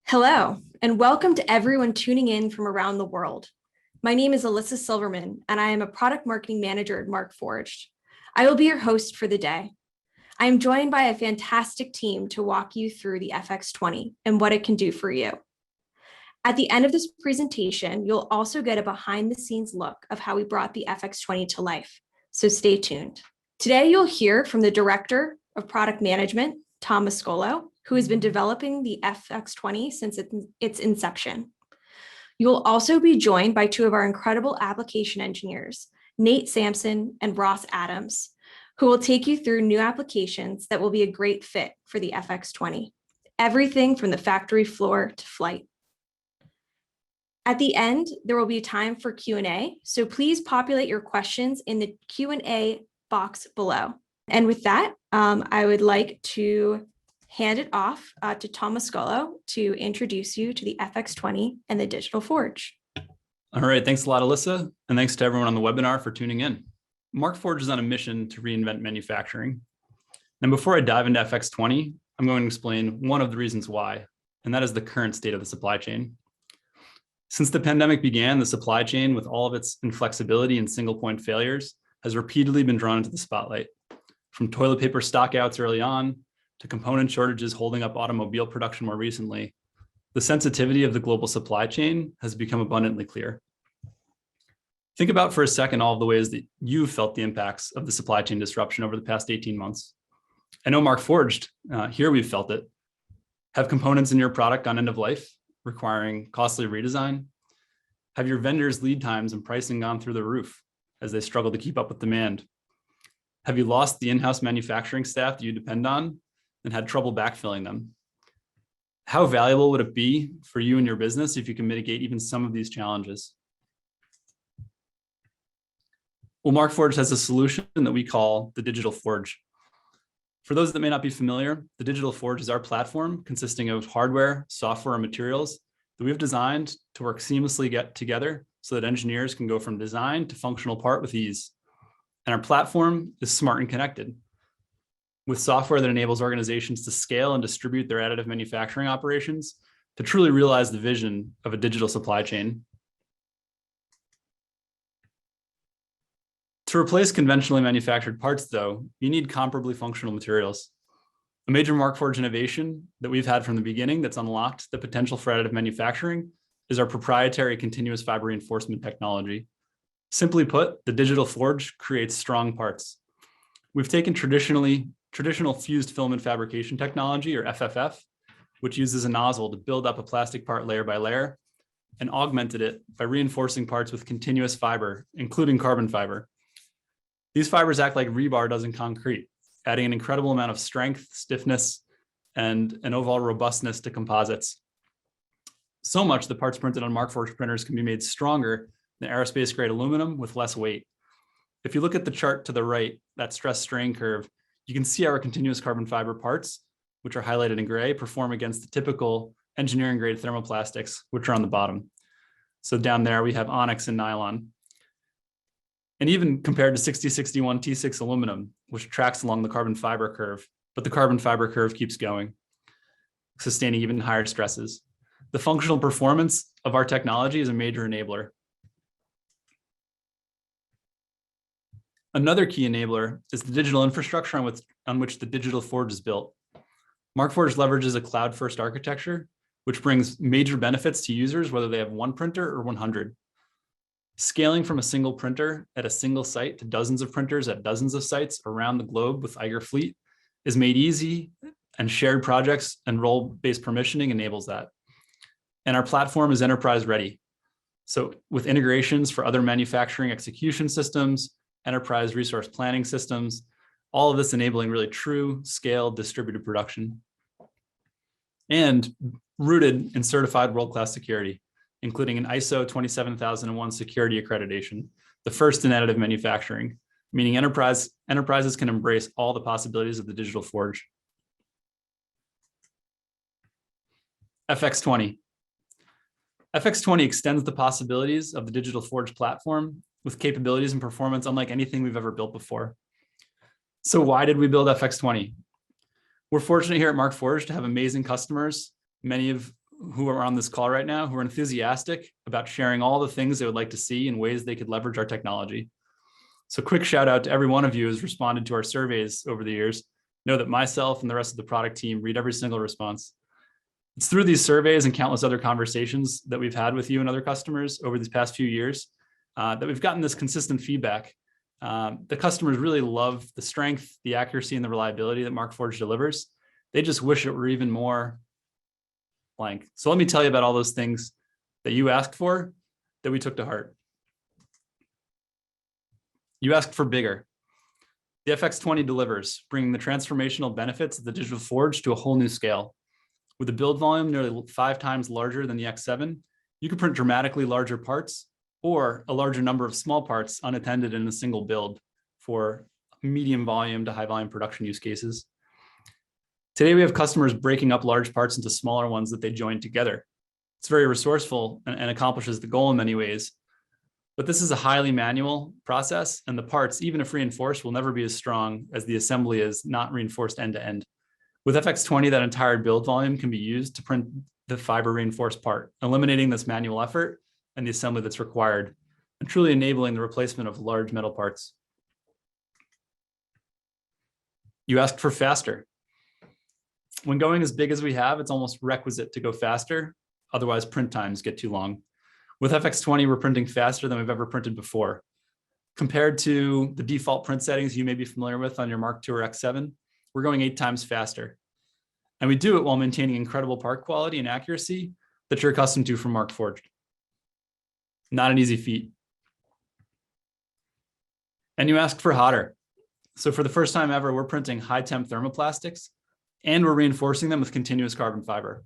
Hello, and welcome to everyone tuning in from around the world. My name is Alyssa Silverman, and I am a product marketing manager at Markforged. I will be your host for the day. I am joined by a fantastic team to walk you through the FX20 and what it can do for you. At the end of this presentation, you'll also get a behind-the-scenes look of how we brought the FX20 to life, so stay tuned. Today, you'll hear from the Director of Product Management, Tom Mascolo, who has been developing the FX20 since its inception. You will also be joined by two of our incredible application engineers, Nate Sampson and Ross Adams, who will take you through new applications that will be a great fit for the FX20, everything from the factory floor to flight. At the end, there will be time for Q&A, so please populate your questions in the Q&A box below. And with that, I would like to hand it off to Tom Mascolo to introduce you to the FX20 and the Digital Forge. All right, thanks a lot, Alyssa, and thanks to everyone on the webinar for tuning in. Markforged is on a mission to reinvent manufacturing. And before I dive into FX20, I'm going to explain one of the reasons why, and that is the current state of the supply chain. Since the pandemic began, the supply chain, with all of its inflexibility and single point failures, has repeatedly been drawn into the spotlight. From toilet paper stockouts early on, to component shortages holding up automobile production more recently, the sensitivity of the global supply chain has become abundantly clear. Think about for a second all of the ways that you've felt the impacts of the supply chain disruption over the past 18 months. I know Markforged, here we've felt it. Have components in your product gone end of life, requiring costly redesign? Have your vendors' lead times and pricing gone through the roof as they struggle to keep up with demand? Have you lost the in-house manufacturing staff that you depend on and had trouble backfilling them? How valuable would it be for you and your business if you can mitigate even some of these challenges? Well, Markforged has a solution that we call the Digital Forge. For those that may not be familiar, the Digital Forge is our platform consisting of hardware, software, and materials that we've designed to work seamlessly together so that engineers can go from design to functional part with ease. And our platform is smart and connected, with software that enables organizations to scale and distribute their additive manufacturing operations to truly realize the vision of a digital supply chain. To replace conventionally manufactured parts, though, you need comparably functional materials. A major Markforged innovation that we've had from the beginning that's unlocked the potential for additive manufacturing is our proprietary continuous fiber reinforcement technology. Simply put, the Digital Forge creates strong parts. We've taken traditional fused filament fabrication technology, or FFF, which uses a nozzle to build up a plastic part layer by layer, and augmented it by reinforcing parts with continuous fiber, including carbon fiber. These fibers act like rebar does in concrete, adding an incredible amount of strength, stiffness, and an overall robustness to composites. So much that parts printed on Markforged printers can be made stronger than aerospace-grade aluminum with less weight. If you look at the chart to the right, that stress strain curve, you can see our continuous carbon fiber parts, which are highlighted in gray, perform against the typical engineering grade thermoplastics, which are on the bottom. So down there, we have onyx and nylon. And even compared to 6061 T6 aluminum, which tracks along the carbon fiber curve, but the carbon fiber curve keeps going, sustaining even higher stresses. The functional performance of our technology is a major enabler. Another key enabler is the digital infrastructure on which the Digital Forge is built. Markforged leverages a cloud-first architecture, which brings major benefits to users, whether they have one printer or 100. Scaling from a single printer at a single site to dozens of printers at dozens of sites around the globe with Eiger Fleet is made easy, and shared projects and role-based permissioning enables that. And our platform is enterprise ready. So with integrations for other manufacturing execution systems, enterprise resource planning systems, all of this enabling really true scale distributed production. And rooted in certified world-class security, including an ISO 27001 security accreditation, the first in additive manufacturing, meaning enterprises can embrace all the possibilities of the Digital Forge. FX20. FX20 extends the possibilities of the Digital Forge platform with capabilities and performance unlike anything we've ever built before. So why did we build FX20? We're fortunate here at Markforged to have amazing customers, many of who are on this call right now who are enthusiastic about sharing all the things they would like to see and ways they could leverage our technology. So quick shout out to every one of you who's responded to our surveys over the years. Know that myself and the rest of the product team read every single response. It's through these surveys and countless other conversations that we've had with you and other customers over these past few years that we've gotten this consistent feedback. The customers really love the strength, the accuracy, and the reliability that Markforged delivers. They just wish it were even more blank. So let me tell you about all those things that you asked for that we took to heart. You asked for bigger. The FX20 delivers, bringing the transformational benefits of the Digital Forge to a whole new scale. With a build volume nearly 5 times larger than the X7, you can print dramatically larger parts or a larger number of small parts unattended in a single build for medium volume to high volume production use cases. Today, we have customers breaking up large parts into smaller ones that they join together. It's very resourceful and accomplishes the goal in many ways. But this is a highly manual process, and the parts, even if reinforced, will never be as strong as the assembly is not reinforced end to end. With FX20, that entire build volume can be used to print the fiber reinforced part, eliminating this manual effort and the assembly that's required, and truly enabling the replacement of large metal parts. You asked for faster. When going as big as we have, it's almost requisite to go faster, otherwise print times get too long. With FX20, we're printing faster than we've ever printed before. Compared to the default print settings you may be familiar with on your Mark II or X7, we're going 8 times faster. And we do it while maintaining incredible part quality and accuracy that you're accustomed to from Markforged. Not an easy feat. And you asked for hotter. So for the first time ever, we're printing high temp thermoplastics, and we're reinforcing them with continuous carbon fiber.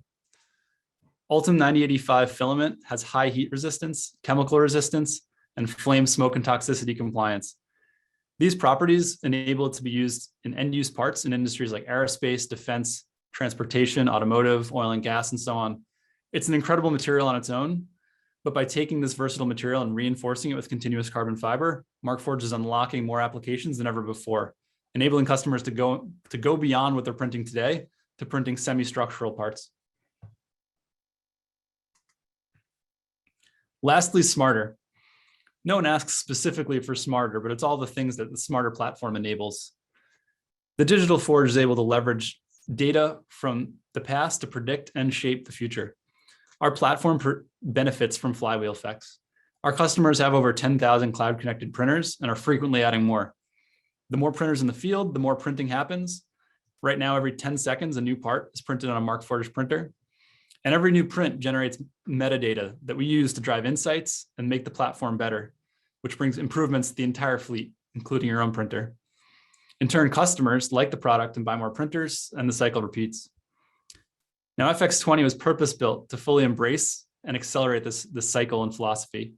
Ultim 9085 filament has high heat resistance, chemical resistance, and flame, smoke, and toxicity compliance. These properties enable it to be used in end-use parts in industries like aerospace, defense, transportation, automotive, oil and gas, and so on. It's an incredible material on its own, but by taking this versatile material and reinforcing it with continuous carbon fiber, Markforged is unlocking more applications than ever before, enabling customers to go beyond what they're printing today to printing semi-structural parts. Lastly, smarter. No one asks specifically for smarter, but it's all the things that the smarter platform enables. The Digital Forge is able to leverage data from the past to predict and shape the future. Our platform benefits from flywheel effects. Our customers have over 10,000 cloud-connected printers and are frequently adding more. The more printers in the field, the more printing happens. Right now, every 10 seconds, a new part is printed on a Markforged printer. And every new print generates metadata that we use to drive insights and make the platform better, which brings improvements to the entire fleet, including your own printer. In turn, customers like the product and buy more printers, and the cycle repeats. Now, FX20 was purpose-built to fully embrace and accelerate this cycle and philosophy.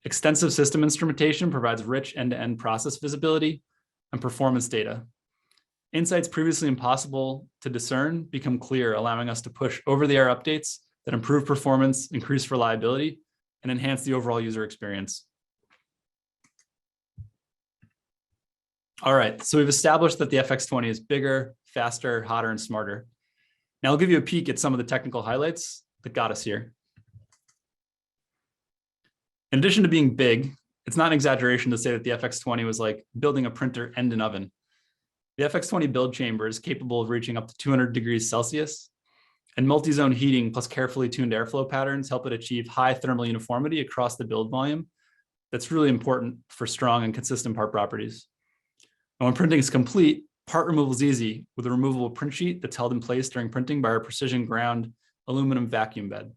Extensive system instrumentation provides rich end-to-end process visibility and performance data. Insights previously impossible to discern become clear, allowing us to push over-the-air updates that improve performance, increase reliability, and enhance the overall user experience. All right, so we've established that the FX20 is bigger, faster, hotter, and smarter. Now I'll give you a peek at some of the technical highlights that got us here. In addition to being big, it's not an exaggeration to say that the FX20 was like building a printer and an oven. The FX20 build chamber is capable of reaching up to 200 degrees Celsius, and multi-zone heating plus carefully tuned airflow patterns help it achieve high thermal uniformity across the build volume. That's really important for strong and consistent part properties. And when printing is complete, part removal is easy with a removable print sheet that's held in place during printing by our precision ground aluminum vacuum bed.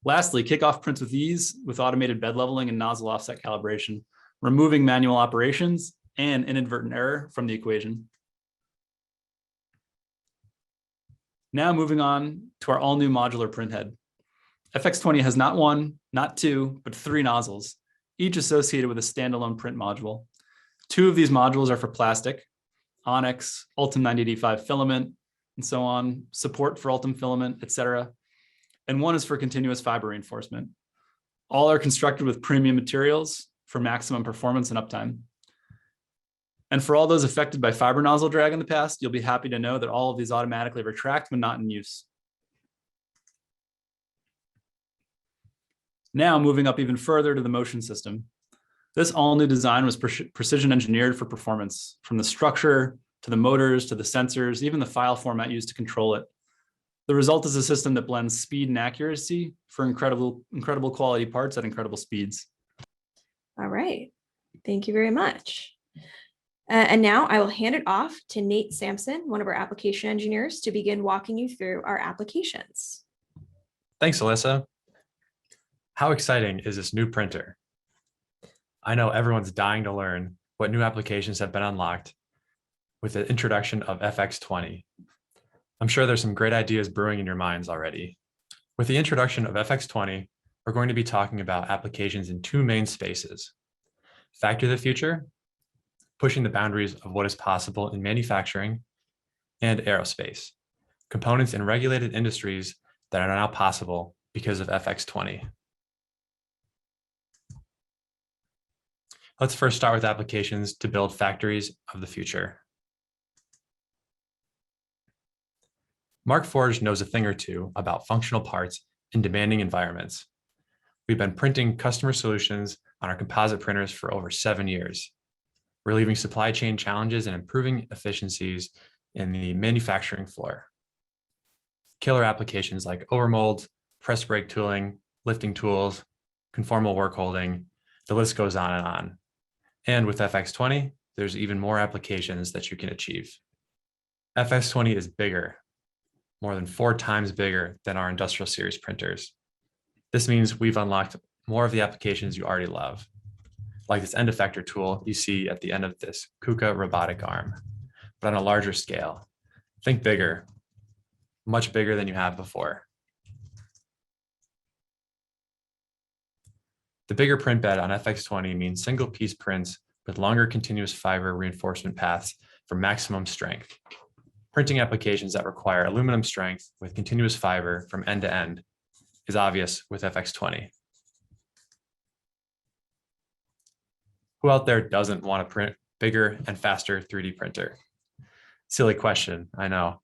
Lastly, kick off prints with ease with automated bed leveling and nozzle offset calibration, removing manual operations and inadvertent error from the equation. Now moving on to our all-new modular printhead. FX20 has not 1, not 2, but 3 nozzles, each associated with a standalone print module. 2 of these modules are for plastic, Onyx, Ultim 9085 filament, and so on, support for Ultim filament, etc. And 1 is for continuous fiber reinforcement. All are constructed with premium materials for maximum performance and uptime. And for all those affected by fiber nozzle drag in the past, you'll be happy to know that all of these automatically retract when not in use. Now moving up even further to the motion system. This all-new design was precision engineered for performance, from the structure to the motors to the sensors, even the file format used to control it. The result is a system that blends speed and accuracy for incredible quality parts at incredible speeds. All right, thank you very much. And now I will hand it off to Nate Sampson, one of our application engineers, to begin walking you through our applications. Thanks, Alyssa. How exciting is this new printer? I know everyone's dying to learn what new applications have been unlocked with the introduction of FX20. I'm sure there's some great ideas brewing in your minds already. With the introduction of FX20, we're going to be talking about applications in two main spaces: Factory of the Future, pushing the boundaries of what is possible in manufacturing, and aerospace, components in regulated industries that are now possible because of FX20. Let's first start with applications to build factories of the future. Markforged knows a thing or two about functional parts in demanding environments. We've been printing customer solutions on our composite printers for over 7 years, relieving supply chain challenges and improving efficiencies in the manufacturing floor. Killer applications like overmold, press brake tooling, lifting tools, conformal work holding, the list goes on and on. And with FX20, there's even more applications that you can achieve. FX20 is bigger, more than 4 times bigger than our industrial series printers. This means we've unlocked more of the applications you already love, like this end effector tool you see at the end of this KUKA robotic arm, but on a larger scale. Think bigger, much bigger than you have before. The bigger print bed on FX20 means single piece prints with longer continuous fiber reinforcement paths for maximum strength. Printing applications that require aluminum strength with continuous fiber from end to end is obvious with FX20. Who out there doesn't want to print bigger and faster 3D printer? Silly question, I know.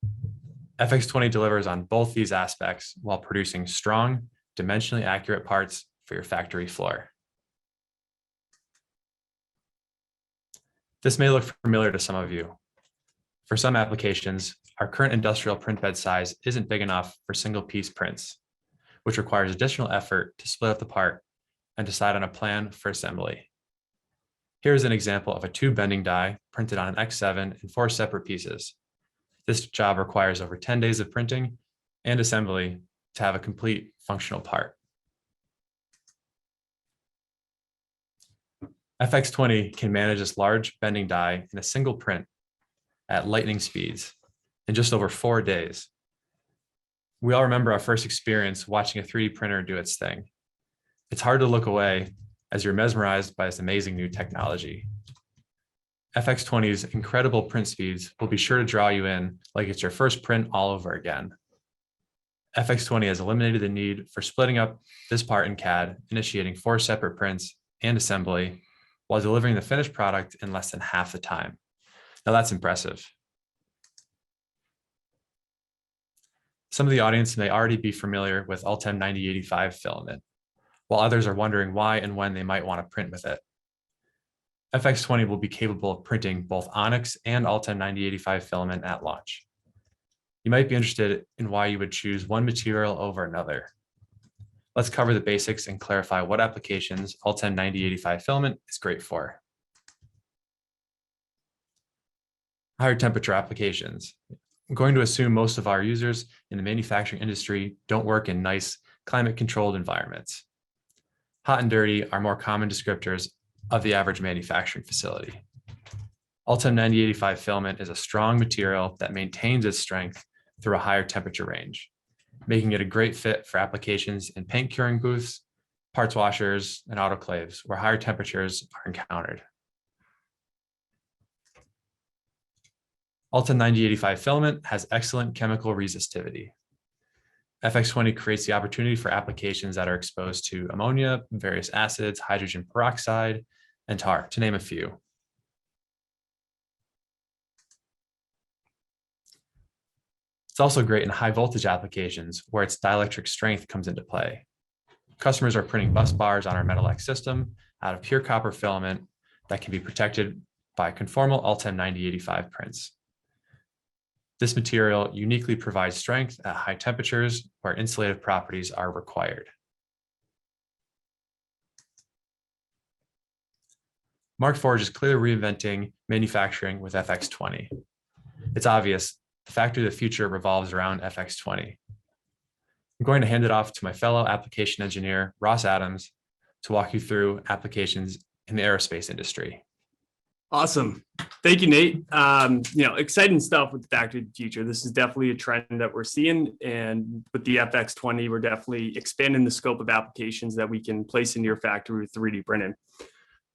FX20 delivers on both these aspects while producing strong, dimensionally accurate parts for your factory floor. This may look familiar to some of you. For some applications, our current industrial print bed size isn't big enough for single piece prints, which requires additional effort to split up the part and decide on a plan for assembly. Here's an example of a tube bending die printed on an X7 in 4 separate pieces. This job requires over 10 days of printing and assembly to have a complete functional part. FX20 can manage this large bending die in a single print at lightning speeds in just over 4 days. We all remember our first experience watching a 3D printer do its thing. It's hard to look away as you're mesmerized by this amazing new technology. FX20's incredible print speeds will be sure to draw you in like it's your first print all over again. FX20 has eliminated the need for splitting up this part in CAD, initiating 4 separate prints and assembly, while delivering the finished product in less than half the time. Now that's impressive. Some of the audience may already be familiar with Ultem 9085 filament, while others are wondering why and when they might want to print with it. FX20 will be capable of printing both Onyx and Ultem 9085 filament at launch. You might be interested in why you would choose one material over another. Let's cover the basics and clarify what applications Ultem 9085 filament is great for. Higher temperature applications. I'm going to assume most of our users in the manufacturing industry don't work in nice climate-controlled environments. Hot and dirty are more common descriptors of the average manufacturing facility. Ultem 9085 filament is a strong material that maintains its strength through a higher temperature range, making it a great fit for applications in paint curing booths, parts washers, and autoclaves where higher temperatures are encountered. Ultem 9085 filament has excellent chemical resistivity. FX20 creates the opportunity for applications that are exposed to ammonia, various acids, hydrogen peroxide, and tar, to name a few. It's also great in high voltage applications where its dielectric strength comes into play. Customers are printing bus bars on our Metal X system out of pure copper filament that can be protected by conformal Ultem 9085 prints. This material uniquely provides strength at high temperatures where insulative properties are required. Markforged is clearly reinventing manufacturing with FX20. It's obvious the factory of the future revolves around FX20. I'm going to hand it off to my fellow application engineer, Ross Adams, to walk you through applications in the aerospace industry. Awesome. Thank you, Nate. Exciting stuff with the factory of the future. This is definitely a trend that we're seeing. And with the FX20, we're definitely expanding the scope of applications that we can place into your factory with 3D printing.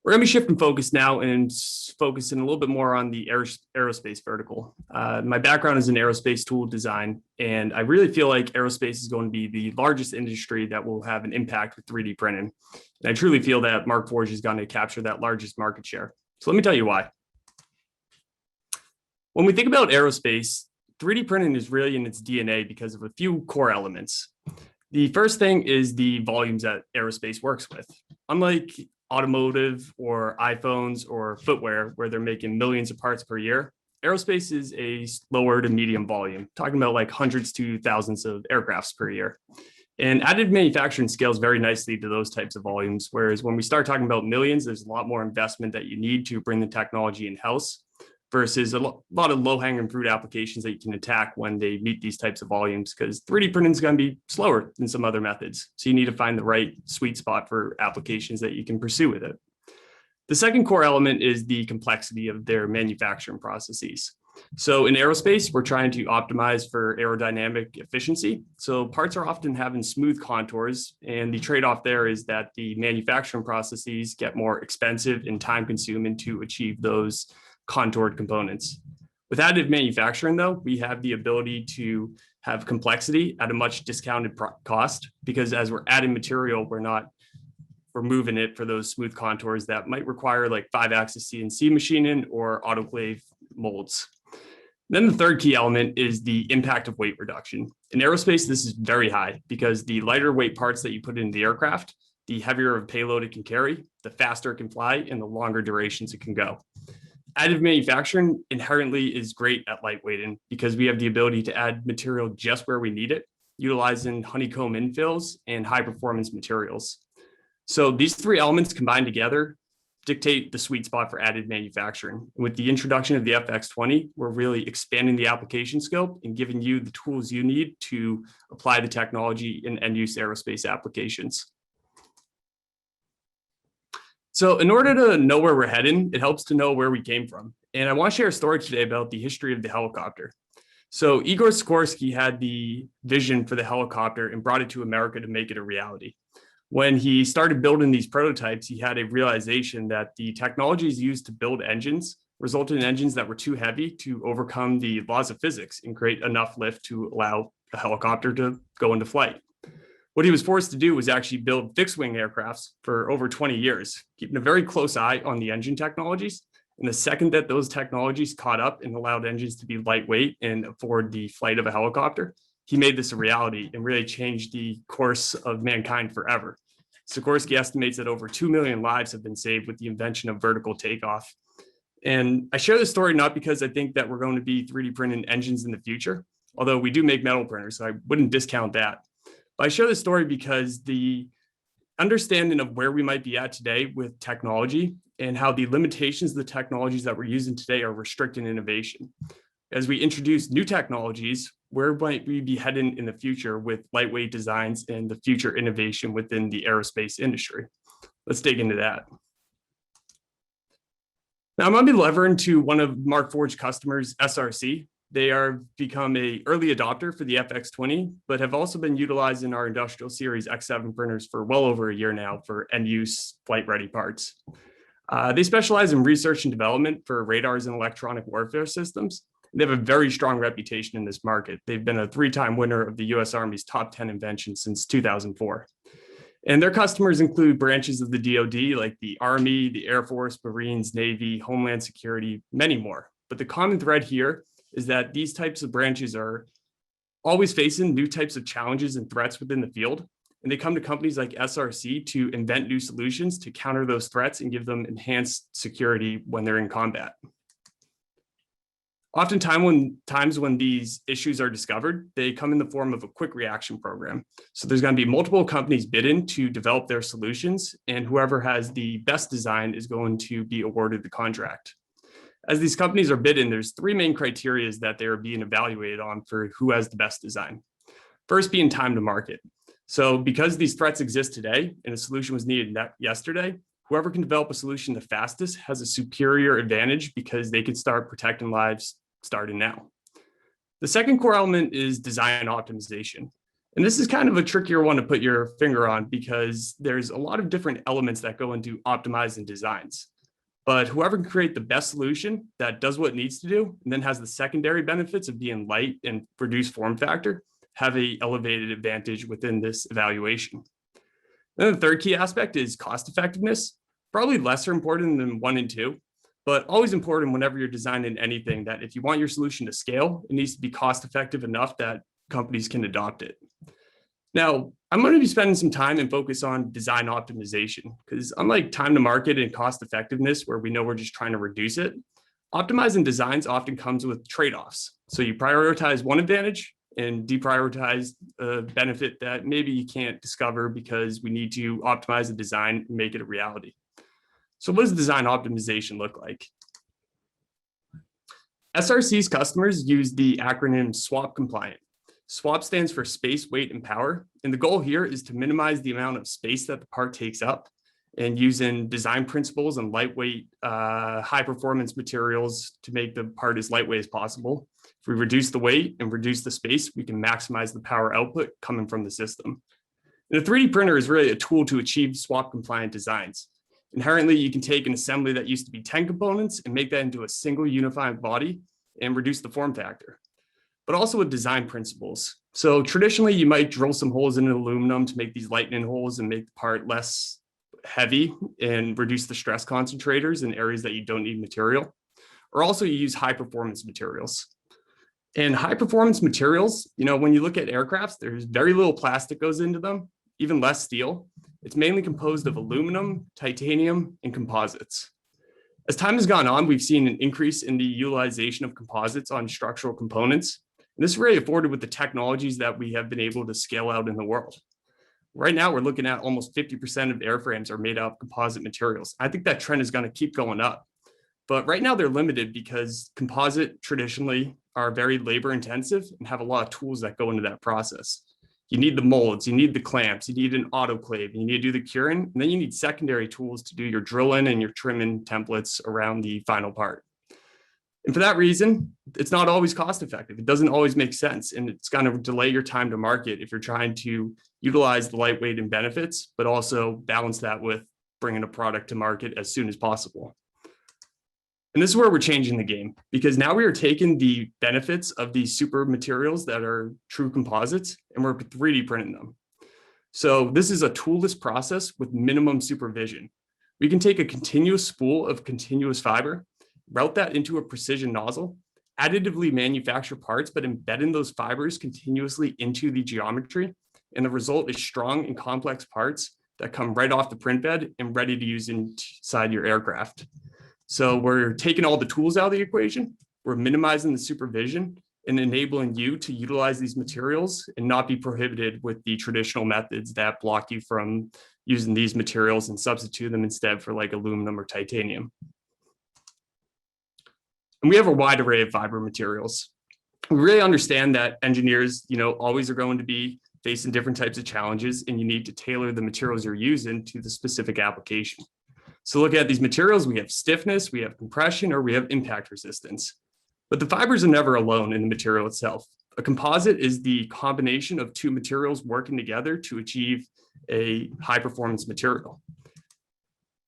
We're going to be shifting focus now and focusing a little bit more on the aerospace vertical. My background is in aerospace tool design, and I really feel like aerospace is going to be the largest industry that will have an impact with 3D printing. And I truly feel that Markforged is going to capture that largest market share. So let me tell you why. When we think about aerospace, 3D printing is really in its DNA because of a few core elements. The first thing is the volumes that aerospace works with. Unlike automotive or iPhones or footwear, where they're making millions of parts per year, aerospace is a lower to medium volume, talking about like hundreds to thousands of aircrafts per year. And additive manufacturing scales very nicely to those types of volumes. Whereas when we start talking about millions, there's a lot more investment that you need to bring the technology in-house versus a lot of low-hanging fruit applications that you can attack when they meet these types of volumes, because 3D printing is going to be slower than some other methods. So you need to find the right sweet spot for applications that you can pursue with it. The second core element is the complexity of their manufacturing processes. So in aerospace, we're trying to optimize for aerodynamic efficiency. So parts are often having smooth contours, and the trade-off there is that the manufacturing processes get more expensive and time-consuming to achieve those contoured components. With additive manufacturing, though, we have the ability to have complexity at a much discounted cost, because as we're adding material, we're not removing it for those smooth contours that might require like 5-axis CNC machining or autoclave molds. Then the third key element is the impact of weight reduction. In aerospace, this is very high because the lighter weight parts that you put in the aircraft, the heavier of payload it can carry, the faster it can fly, and the longer durations it can go. Additive manufacturing inherently is great at lightweighting because we have the ability to add material just where we need it, utilizing honeycomb infills and high performance materials. So these three elements combined together dictate the sweet spot for additive manufacturing. And with the introduction of the FX20, we're really expanding the application scope and giving you the tools you need to apply the technology in end-use aerospace applications. So in order to know where we're heading, it helps to know where we came from. And I want to share a story today about the history of the helicopter. So Igor Sikorsky had the vision for the helicopter and brought it to America to make it a reality. When he started building these prototypes, he had a realization that the technologies used to build engines resulted in engines that were too heavy to overcome the laws of physics and create enough lift to allow a helicopter to go into flight. What he was forced to do was actually build fixed-wing aircrafts for over 20 years, keeping a very close eye on the engine technologies. And the second that those technologies caught up and allowed engines to be lightweight and afford the flight of a helicopter, he made this a reality and really changed the course of mankind forever. Sikorsky estimates that over 2 million lives have been saved with the invention of vertical takeoff. And I share this story not because I think that we're going to be 3D printing engines in the future, although we do make metal printers, so I wouldn't discount that. But I share this story because the understanding of where we might be at today with technology and how the limitations of the technologies that we're using today are restricting innovation. As we introduce new technologies, where might we be heading in the future with lightweight designs and the future innovation within the aerospace industry? Let's dig into that. Now I'm going to be levering to one of Markforged customers, SRC. They are become an early adopter for the FX20, but have also been utilizing our industrial series X7 printers for well over a year now for end-use flight-ready parts. They specialize in research and development for radars and electronic warfare systems. They have a very strong reputation in this market. They've been a 3-time winner of the U.S. Army's top 10 inventions since 2004. And their customers include branches of the DoD like the Army, the Air Force, Marines, Navy, Homeland Security, many more. But the common thread here is that these types of branches are always facing new types of challenges and threats within the field. and they come to companies like SRC to invent new solutions to counter those threats and give them enhanced security when they're in combat. Oftentimes when these issues are discovered, they come in the form of a quick reaction program. So there's going to be multiple companies bid in to develop their solutions, and whoever has the best design is going to be awarded the contract. As these companies are bid in, there's three main criteria that they are being evaluated on for who has the best design. First being time to market. So because these threats exist today and a solution was needed yesterday, whoever can develop a solution the fastest has a superior advantage because they can start protecting lives starting now. The second core element is design optimization. And this is kind of a trickier one to put your finger on because there's a lot of different elements that go into optimizing designs. But whoever can create the best solution that does what it needs to do and then has the secondary benefits of being light and reduced form factor have an elevated advantage within this evaluation. Then the third key aspect is cost effectiveness, probably lesser important than 1 and 2, but always important whenever you're designing anything that if you want your solution to scale, it needs to be cost effective enough that companies can adopt it. Now, I'm going to be spending some time and focus on design optimization because unlike time to market and cost effectiveness, where we know we're just trying to reduce it, optimizing designs often comes with trade-offs. So you prioritize one advantage and deprioritize a benefit that maybe you can't discover because we need to optimize the design and make it a reality. So what does design optimization look like? SRC's customers use the acronym SWAP compliant. SWAP stands for space, weight, and power. And the goal here is to minimize the amount of space that the part takes up and using design principles and lightweight, high performance materials to make the part as lightweight as possible. If we reduce the weight and reduce the space, we can maximize the power output coming from the system. And a 3D printer is really a tool to achieve SWAP compliant designs. Inherently, you can take an assembly that used to be 10 components and make that into a single unified body and reduce the form factor, but also with design principles. So traditionally, you might drill some holes in aluminum to make these lightning holes and make the part less heavy and reduce the stress concentrators in areas that you don't need material. Or also you use high performance materials. And high performance materials, when you look at aircrafts, there's very little plastic goes into them, even less steel. It's mainly composed of aluminum, titanium, and composites. As time has gone on, we've seen an increase in the utilization of composites on structural components. And this is really afforded with the technologies that we have been able to scale out in the world. Right now, we're looking at almost 50% of airframes are made out of composite materials. I think that trend is going to keep going up. But right now, they're limited because composite traditionally are very labor intensive and have a lot of tools that go into that process. You need the molds, you need the clamps, you need an autoclave, you need to do the curing, and then you need secondary tools to do your drilling and your trimming templates around the final part. And for that reason, it's not always cost effective. It doesn't always make sense, and it's going to delay your time to market if you're trying to utilize the lightweight and benefits, but also balance that with bringing a product to market as soon as possible. And this is where we're changing the game, because now we are taking the benefits of these super materials that are true composites and we're 3D printing them. So this is a toolless process with minimum supervision. We can take a continuous spool of continuous fiber, route that into a precision nozzle, additively manufacture parts, but embedding those fibers continuously into the geometry. And the result is strong and complex parts that come right off the print bed and ready to use inside your aircraft. So we're taking all the tools out of the equation, we're minimizing the supervision and enabling you to utilize these materials and not be prohibited with the traditional methods that block you from using these materials and substitute them instead for like aluminum or titanium. And we have a wide array of fiber materials. We really understand that engineers, always are going to be facing different types of challenges, and you need to tailor the materials you're using to the specific application. So look at these materials, we have stiffness, we have compression, or we have impact resistance. But the fibers are never alone in the material itself. A composite is the combination of two materials working together to achieve a high performance material.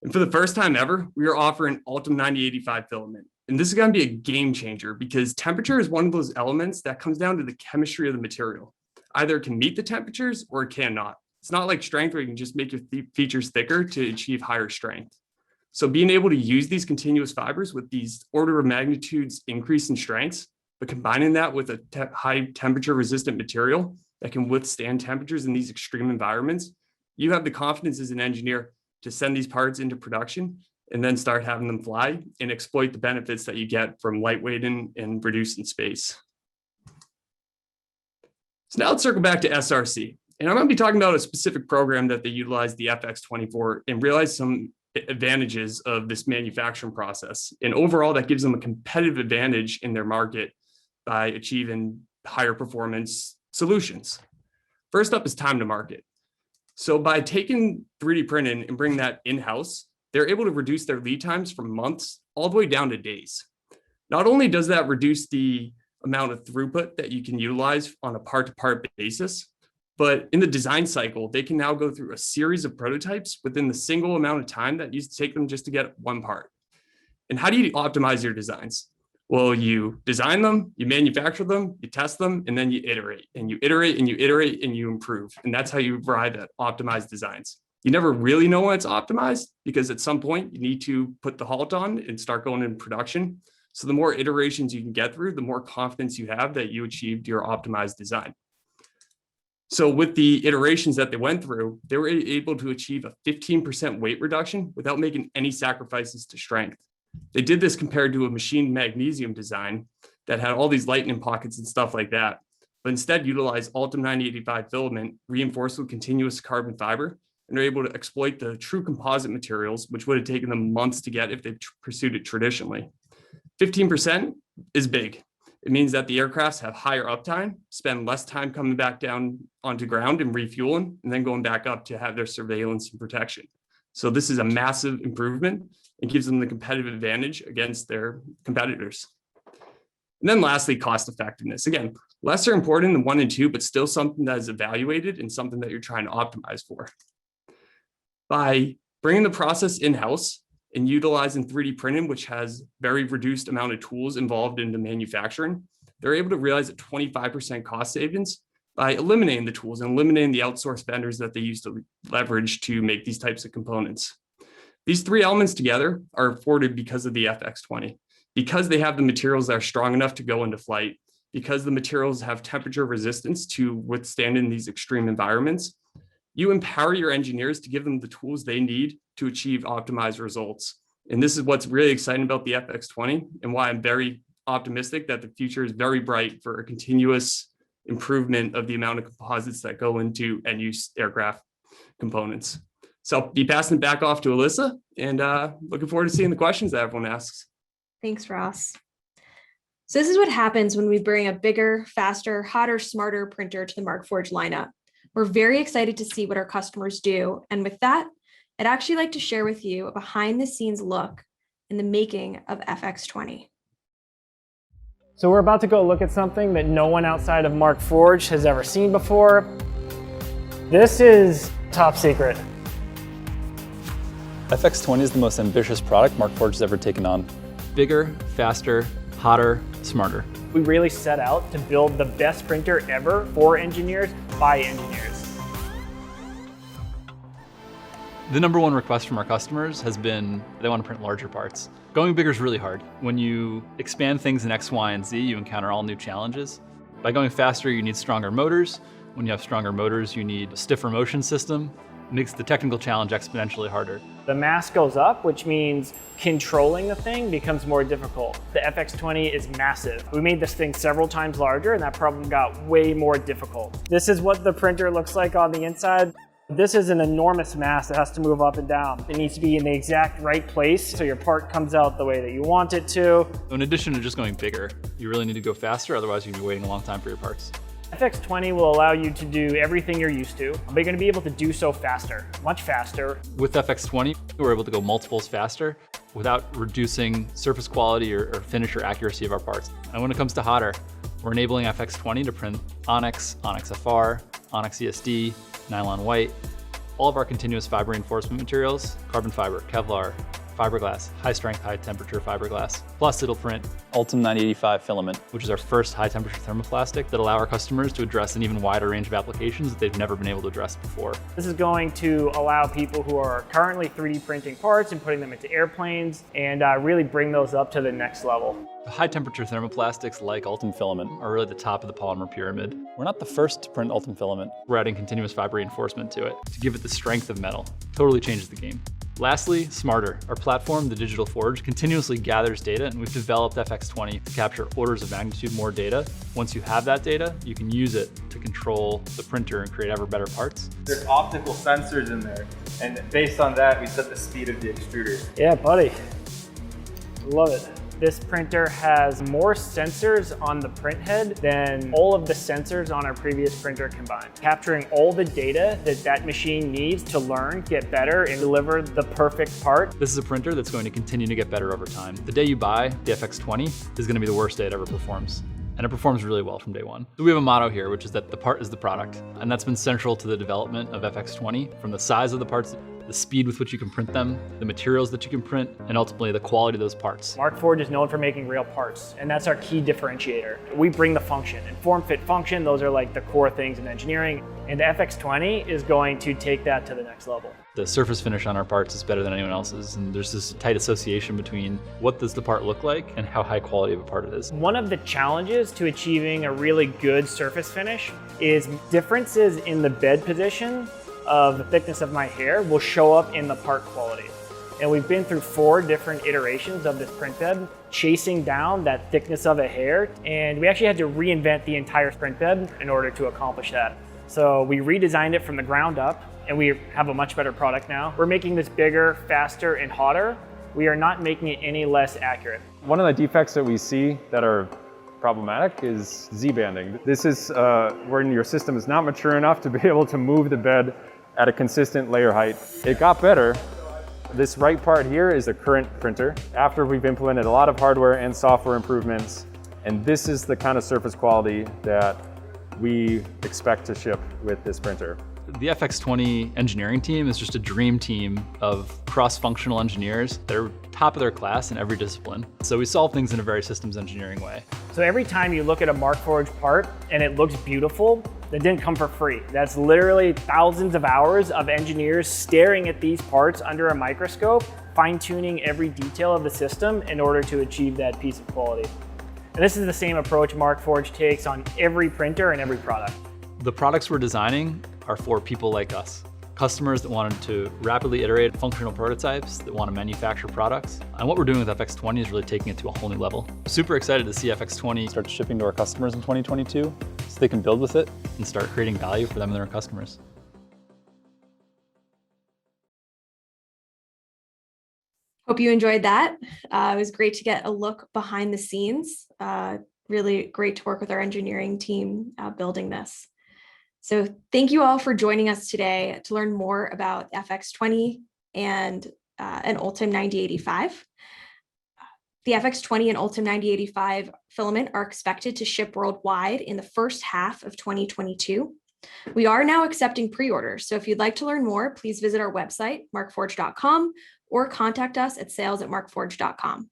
And for the first time ever, we are offering Ultim 9085 filament. And this is going to be a game changer because temperature is one of those elements that comes down to the chemistry of the material. Either it can meet the temperatures or it cannot. It's not like strength where you can just make your features thicker to achieve higher strength. So being able to use these continuous fibers with these order of magnitudes increase in strengths, but combining that with a high temperature resistant material that can withstand temperatures in these extreme environments, you have the confidence as an engineer to send these parts into production and then start having them fly and exploit the benefits that you get from lightweighting and reducing space. So now let's circle back to SRC. And I'm going to be talking about a specific program that they utilize the FX20 for and realize some advantages of this manufacturing process. And overall, that gives them a competitive advantage in their market by achieving higher performance solutions. First up is time to market. So by taking 3D printing and bringing that in-house, they're able to reduce their lead times from months all the way down to days. Not only does that reduce the amount of throughput that you can utilize on a part-to-part basis, but in the design cycle, they can now go through a series of prototypes within the single amount of time that used to take them just to get one part. And how do you optimize your designs? Well, you design them, you manufacture them, you test them, and then you iterate, and you iterate, and you iterate, and you improve. And that's how you arrive at optimized designs. You never really know when it's optimized because at some point you need to put the halt on and start going in production. So the more iterations you can get through, the more confidence you have that you achieved your optimized design. So with the iterations that they went through, they were able to achieve a 15% weight reduction without making any sacrifices to strength. They did this compared to a machined magnesium design that had all these lightning pockets and stuff like that, but instead utilized Ultim 9085 filament reinforced with continuous carbon fiber, and they're able to exploit the true composite materials, which would have taken them months to get if they pursued it traditionally. 15% is big. It means that the aircrafts have higher uptime, spend less time coming back down onto ground and refueling, and then going back up to have their surveillance and protection. So this is a massive improvement and gives them the competitive advantage against their competitors. And then lastly, cost effectiveness. Again, lesser important than 1 and 2, but still something that is evaluated and something that you're trying to optimize for. By bringing the process in-house and utilizing 3D printing, which has very reduced amount of tools involved in the manufacturing, they're able to realize a 25% cost savings by eliminating the tools and eliminating the outsourced vendors that they used to leverage to make these types of components. These three elements together are afforded because of the FX20, because they have the materials that are strong enough to go into flight, because the materials have temperature resistance to withstand in these extreme environments. You empower your engineers to give them the tools they need to achieve optimized results. And this is what's really exciting about the FX20 and why I'm very optimistic that the future is very bright for a continuous improvement of the amount of composites that go into end-use aircraft components. So I'll be passing it back off to Alyssa and looking forward to seeing the questions that everyone asks. Thanks, Ross. So this is what happens when we bring a bigger, faster, hotter, smarter printer to the Markforged lineup. We're very excited to see what our customers do. And with that, I'd actually like to share with you a behind the scenes look in the making of FX20. So we're about to go look at something that no one outside of Markforged has ever seen before. This is top secret. FX20 is the most ambitious product Markforged has ever taken on. Bigger, faster, hotter, smarter. We really set out to build the best printer ever for engineers by engineers. The number one request from our customers has been they want to print larger parts. Going bigger is really hard. When you expand things in X, Y, and Z, you encounter all new challenges. By going faster, you need stronger motors. When you have stronger motors, you need a stiffer motion system. It makes the technical challenge exponentially harder. The mass goes up, which means controlling the thing becomes more difficult. The FX20 is massive. We made this thing several times larger and that problem got way more difficult. This is what the printer looks like on the inside. This is an enormous mass that has to move up and down. It needs to be in the exact right place so your part comes out the way that you want it to. In addition to just going bigger, you really need to go faster, otherwise you'll be waiting a long time for your parts. FX20 will allow you to do everything you're used to, but you're going to be able to do so faster, much faster. With FX20, we're able to go multiples faster without reducing surface quality or finish or accuracy of our parts. And when it comes to hotter, we're enabling FX20 to print Onyx, Onyx FR, Onyx ESD, nylon white, all of our continuous fiber reinforcement materials, carbon fiber, Kevlar, fiberglass, high strength, high temperature fiberglass. Plus it'll print Ultim 9085 filament. which is our first high temperature thermoplastic that allow our customers to address an even wider range of applications that they've never been able to address before. This is going to allow people who are currently 3D printing parts and putting them into airplanes and really bring those up to the next level. High temperature thermoplastics like Ultim filament are really the top of the polymer pyramid. We're not the first to print Ultim filament. We're adding continuous fiber reinforcement to it to give it the strength of metal. Totally changes the game. Lastly, Smarter. Our platform, the Digital Forge, continuously gathers data, and we've developed FX20 to capture orders of magnitude more data. Once you have that data, you can use it to control the printer and create ever better parts. There's optical sensors in there, and based on that, we set the speed of the extruder. Yeah, buddy. Love it. This printer has more sensors on the print head than all of the sensors on our previous printer combined, capturing all the data that that machine needs to learn, get better, and deliver the perfect part. This is a printer that's going to continue to get better over time. The day you buy the FX20 is going to be the worst day it ever performs. And it performs really well from day one. We have a motto here, which is that the part is the product. And that's been central to the development of FX20, from the size of the parts, the speed with which you can print them, the materials that you can print, and ultimately the quality of those parts. Markforged is known for making real parts, and that's our key differentiator. We bring the function, and form, fit, function, those are like the core things in engineering, and the FX20 is going to take that to the next level. The surface finish on our parts is better than anyone else's, and there's this tight association between what does the part look like and how high quality of a part it is. One of the challenges to achieving a really good surface finish is differences in the bed position of the thickness of my hair will show up in the part quality. And we've been through 4 different iterations of this print bed, chasing down that thickness of a hair, and we actually had to reinvent the entire print bed in order to accomplish that. So we redesigned it from the ground up, and we have a much better product now. We're making this bigger, faster, and hotter. We are not making it any less accurate. One of the defects that we see that are problematic is Z-banding. This is when your system is not mature enough to be able to move the bed at a consistent layer height. It got better. This right part here is the current printer. After we've implemented a lot of hardware and software improvements, and this is the kind of surface quality that we expect to ship with this printer. The FX20 engineering team is just a dream team of cross-functional engineers that are top of their class in every discipline. So we solve things in a very systems engineering way. So every time you look at a Markforged part and it looks beautiful, that didn't come for free. That's literally thousands of hours of engineers staring at these parts under a microscope, fine-tuning every detail of the system in order to achieve that piece of quality. And this is the same approach Markforged takes on every printer and every product. The products we're designing are for people like us. Customers that wanted to rapidly iterate functional prototypes, that want to manufacture products. And what we're doing with FX20 is really taking it to a whole new level. Super excited to see FX20 Start shipping to our customers in 2022 so they can build with it. and start creating value for them and their customers. Hope you enjoyed that. It was great to get a look behind the scenes. Really great to work with our engineering team building this. So thank you all for joining us today to learn more about FX20 and an Ultim 9085. The FX20 and Ultim 9085 filament are expected to ship worldwide in the first half of 2022. We are now accepting pre-orders, so if you'd like to learn more, please visit our website, markforged.com, or contact us at sales@markforged.com.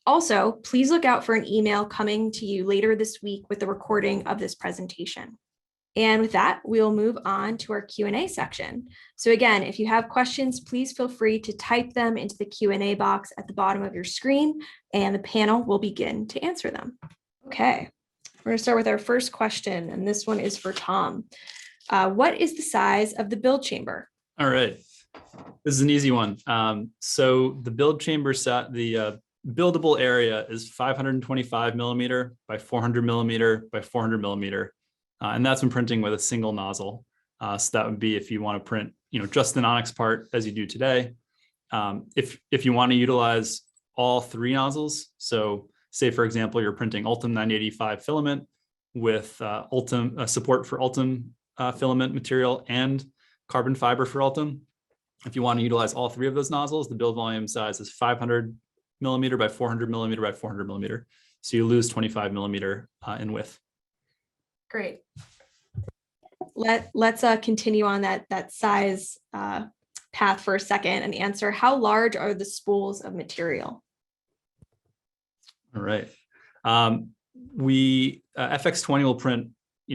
Also, please look out for an email coming to you later this week with the recording of this presentation. And with that, we'll move on to our Q&A section. So again, if you have questions, please feel free to type them into the Q&A box at the bottom of your screen, and the panel will begin to answer them. Okay, we're going to start with our first question, and this one is for Tom. What is the size of the build chamber? All right, this is an easy one. So the build chamber set, the buildable area is 525 millimeter by 400 millimeter by 400 millimeter. And that's when printing with a single nozzle. So that would be if you want to print, just an onyx part as you do today. If you want to utilize all 3 nozzles, so say for example you're printing Ultim 9085 filament with support for Ultim filament material and carbon fiber for Ultim. If you want to utilize all 3 of those nozzles, the build volume size is 500 millimeter by 400 millimeter by 400 millimeter. So you lose 25 millimeter in width. Great. Let's continue on that size path for a second and answer, how large are the spools of material? All right. FX20 will print,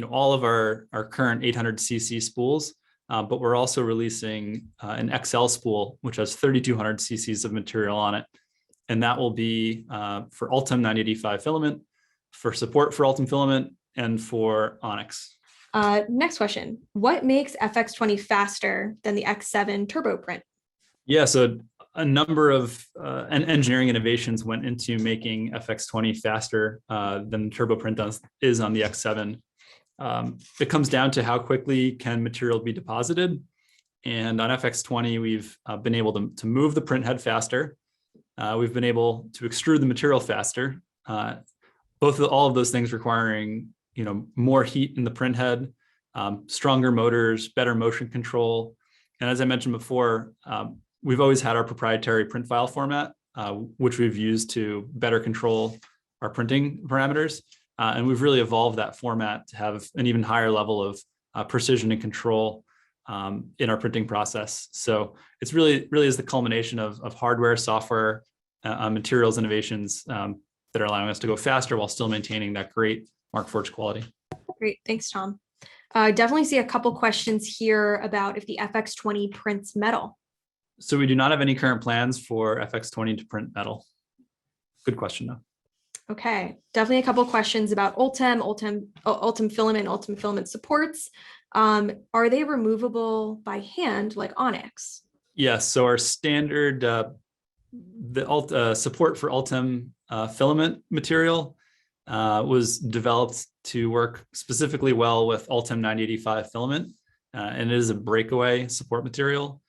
all of our current 800cc spools, but we're also releasing an XL spool, which has 3,200 cc's of material on it. And that will be for Ultem 985 filament, for support for Ultem filament, and for Onyx. Next question. What makes FX20 faster than the X7 turbo print? Yeah, so a number of engineering innovations went into making FX20 faster than turbo print is on the X7. It comes down to how quickly can material be deposited. And on FX20, we've been able to move the print head faster. We've been able to extrude the material faster. All of those things requiring more heat in the print head, stronger motors, better motion control. And as I mentioned before, we've always had our proprietary print file format, which we've used to better control our printing parameters. And we've really evolved that format to have an even higher level of precision and control in our printing process. So it's really is the culmination of hardware, software, materials innovations that are allowing us to go faster while still maintaining that great Markforged quality. Great, thanks, Tom. Definitely see a couple questions here about if the FX20 prints metal. So we do not have any current plans for FX20 to print metal. Good question, though. Okay, definitely a couple questions about Ultem filament supports. Are they removable by hand like Onyx? Yes, so our standard support for Ultem filament material was developed to work specifically well with Ultem 985 filament, and it is a breakaway support material.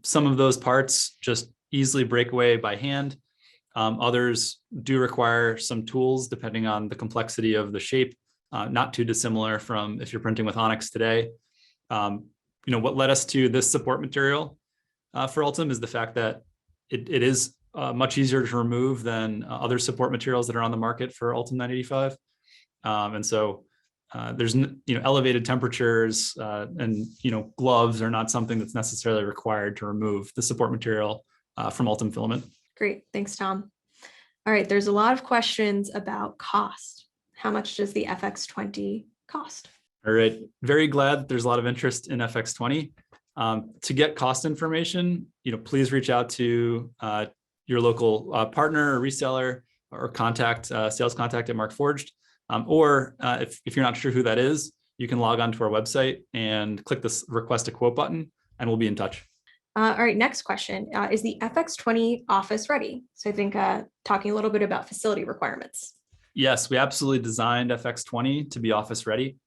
Some of those parts just easily break away by hand. Others do require some tools depending on the complexity of the shape, not too dissimilar from if you're printing with Onyx today. What led us to this support material for Ultem is the fact that it is much easier to remove than other support materials that are on the market for Ultem 985. And so there's elevated temperatures and gloves are not something that's necessarily required to remove the support material from Ultem filament. Great, thanks, Tom. All right, there's a lot of questions about cost. How much does the FX20 cost? All right, very glad there's a lot of interest in FX20. To get cost information, please reach out to your local partner or reseller or sales contact at Markforged. Or if you're not sure who that is, you can log on to our website and click this request a quote button and we'll be in touch. All right, next question. Is the FX20 office ready? So I think talking a little bit about facility requirements. Yes, we absolutely designed FX20 to be office ready.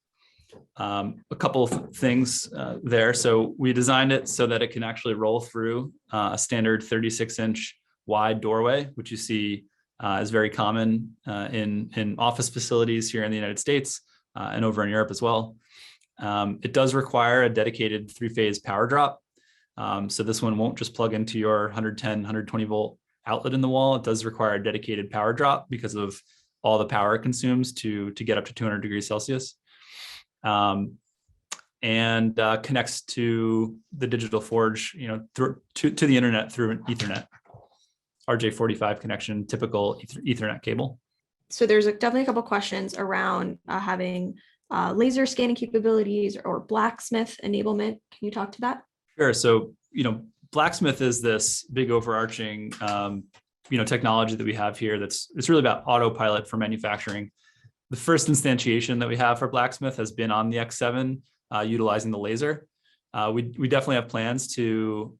A couple of things there. So we designed it so that it can actually roll through a standard 36-inch wide doorway, which you see is very common in office facilities here in the United States and over in Europe as well. It does require a dedicated 3-phase power drop. So this one won't just plug into your 110, 120 volt outlet in the wall. It does require a dedicated power drop because of all the power it consumes to get up to 200 degrees Celsius. And connects to the digital forge, to the internet through an Ethernet, RJ45 connection, typical Ethernet cable. So there's definitely a couple questions around having laser scanning capabilities or blacksmith enablement. Can you talk to that? Sure. So, blacksmith is this big overarching, technology that we have here. It's really about autopilot for manufacturing. The first instantiation that we have for blacksmith has been on the X7 utilizing the laser. We definitely have plans to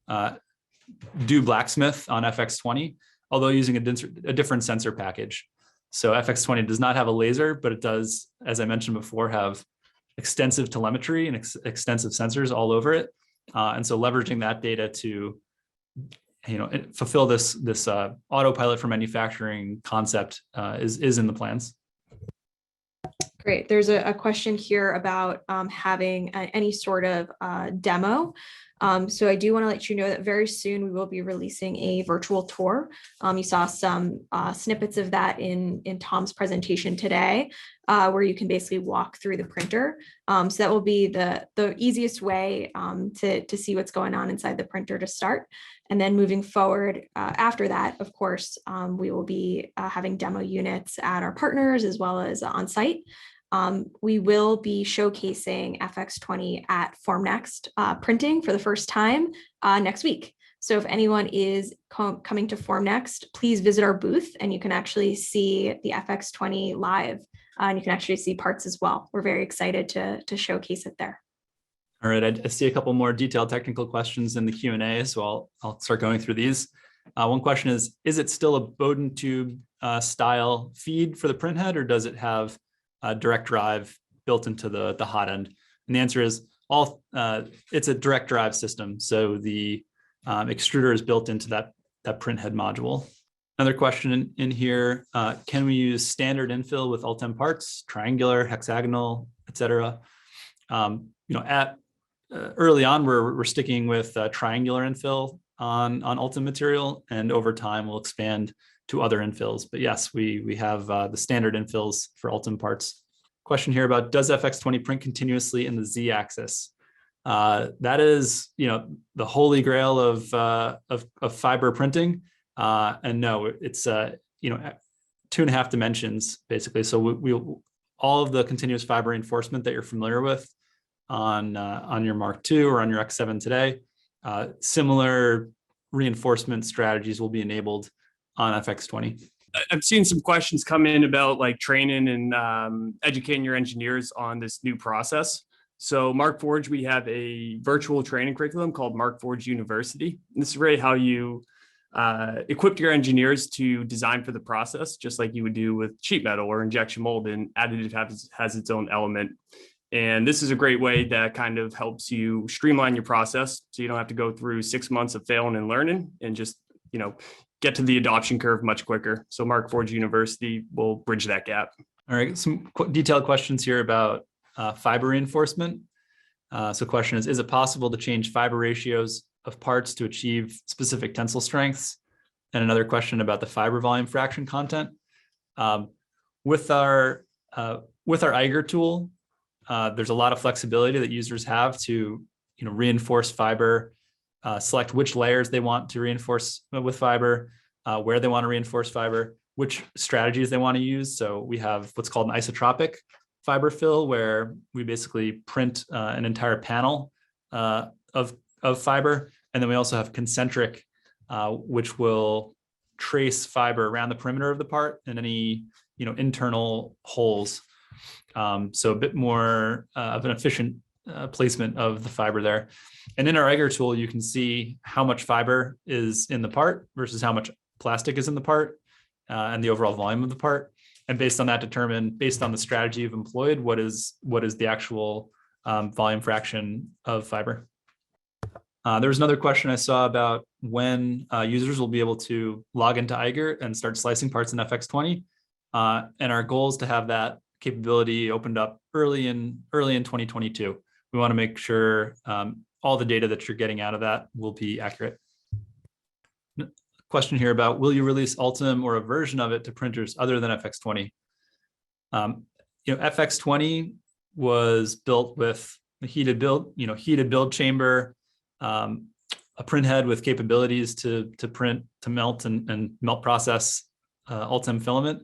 do blacksmith on FX20, although using a different sensor package. So FX20 does not have a laser, but it does, as I mentioned before, have extensive telemetry and extensive sensors all over it. And so leveraging that data to fulfill this autopilot for manufacturing concept is in the plans. Great. There's a question here about having any sort of demo So I do want to let you know that very soon we will be releasing a virtual tour. You saw some snippets of that in Tom's presentation today, where you can basically walk through the printer. So that will be the easiest way to see what's going on inside the printer to start. And then moving forward after that, of course, we will be having demo units at our partners as well as on site. We will be showcasing FX20 at Formnext printing for the first time next week. So if anyone is coming to Formnext, please visit our booth and you can actually see the FX20 live. And you can actually see parts as well. We're very excited to showcase it there. All right, I see a couple more detailed technical questions in the Q&A, so I'll start going through these. One question is it still a Bowden tube style feed for the printhead, or does it have direct drive built into the hot end? And the answer is it's a direct drive system. So the extruder is built into that printhead module. Another question in here, can we use standard infill with Ultem parts, triangular, hexagonal, etc.? Early on, we're sticking with triangular infill on Ultem material, and over time we'll expand to other infills. But yes, we have the standard infills for Ultem parts. Question here about, does FX20 print continuously in the Z-axis? That is, the holy grail of fiber printing. And no, it's 2.5 dimensions basically. So we all of the continuous fiber reinforcement that you're familiar with on your Mark II or on your X7 today, similar reinforcement strategies will be enabled on FX20. I've seen some questions come in about like training and educating your engineers on this new process. So Markforged, we have a virtual training curriculum called Markforged University. And this is really how you equip your engineers to design for the process, just like you would do with sheet metal or injection mold, and additive has its own element. And this is a great way that kind of helps you streamline your process, so you don't have to go through 6 months of failing and learning and just, get to the adoption curve much quicker. So Markforged University will bridge that gap. All right, some detailed questions here about fiber reinforcement. So question is it possible to change fiber ratios of parts to achieve specific tensile strengths? And another question about the fiber volume fraction content. With our Eiger tool, there's a lot of flexibility that users have to reinforce fiber, select which layers they want to reinforce with fiber, where they want to reinforce fiber, which strategies they want to use. So we have what's called an isotropic fiber fill, where we basically print an entire panel of fiber. And then we also have concentric, which will trace fiber around the perimeter of the part and any internal holes. So a bit more of an efficient placement of the fiber there. And in our Eiger tool, you can see how much fiber is in the part versus how much plastic is in the part, and the overall volume of the part. And based on that, determine, based on the strategy you've employed, what is the actual volume fraction of fiber. There was another question I saw about when users will be able to log into Eiger and start slicing parts in FX20. And our goal is to have that capability opened up early in 2022. We want to make sure all the data that you're getting out of that will be accurate. Question here about, will you release Ultem or a version of it to printers other than FX20? FX20 was built with a heated build chamber, a print head with capabilities to print, to melt and melt process Ultem filament.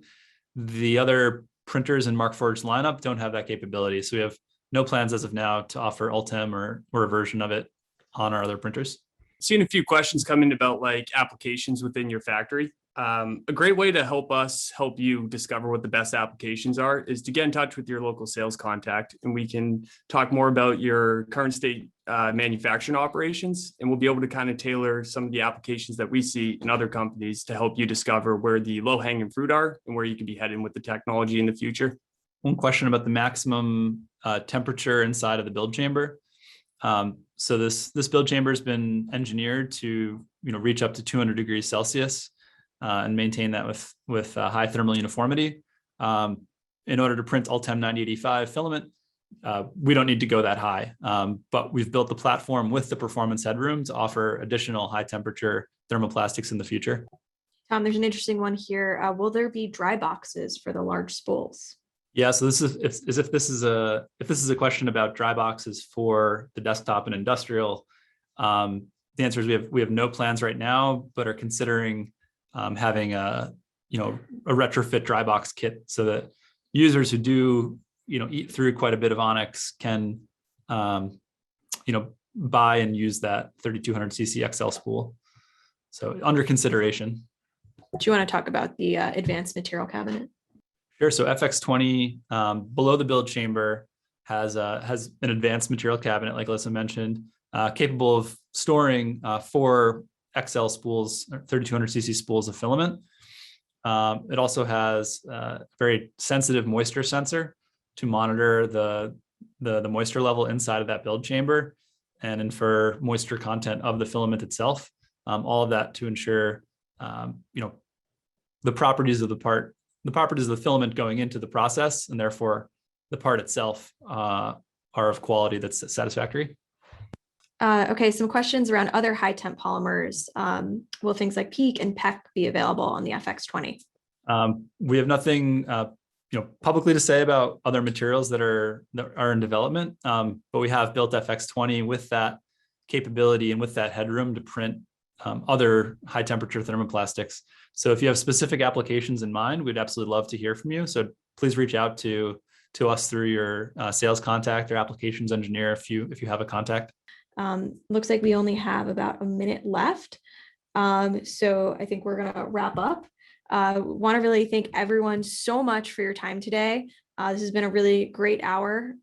The other printers in Markforged lineup don't have that capability. So we have no plans as of now to offer Ultem or a version of it on our other printers. Seen a few questions come in about like applications within your factory. A great way to help you discover what the best applications are is to get in touch with your local sales contact, and we can talk more about your current state manufacturing operations, and we'll be able to kind of tailor some of the applications that we see in other companies to help you discover where the low-hanging fruit are and where you can be heading with the technology in the future. One question about the maximum temperature inside of the build chamber. So this build chamber has been engineered to reach up to 200 degrees Celsius and maintain that with high thermal uniformity. In order to print Ultem 9085 filament, we don't need to go that high, but we've built the platform with the performance headroom to offer additional high temperature thermoplastics in the future. Tom, there's an interesting one here. Will there be dry boxes for the large spools? Yeah, so this is if this is a question about dry boxes for the desktop and industrial. The answer is we have no plans right now, but are considering having a retrofit dry box kit so that users who do eat through quite a bit of Onyx can buy and use that 3200cc XL spool. So under consideration. Do you want to talk about the advanced material cabinet? Sure. So FX20 below the build chamber has an advanced material cabinet, like Alyssa mentioned, capable of storing 4 XL spools, 3200cc spools of filament. It also has a very sensitive moisture sensor to monitor the moisture level inside of that build chamber and infer moisture content of the filament itself. All of that to ensure the properties of the filament going into the process, and therefore the part itself are of quality that's satisfactory. Okay, some questions around other high temp polymers. Will things like PEEK and PEC be available on the FX20? We have nothing publicly to say about other materials that are in development, but we have built FX20 with that capability and with that headroom to print other high temperature thermoplastics. So if you have specific applications in mind, we'd absolutely love to hear from you. So please reach out to us through your sales contact or applications engineer if you have a contact. Looks like we only have about a minute left. So I think we're gonna wrap up. Want to really thank everyone so much for your time today. This has been a really great hour.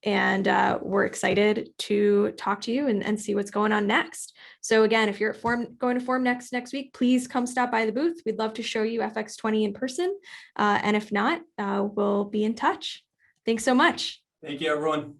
And we're excited to talk to you and see what's going on next. So again, if you're at going to Form next week, please come stop by the booth. We'd love to show you FX20 in person. And if not, we'll be in touch. Thanks so much. Thank you, everyone.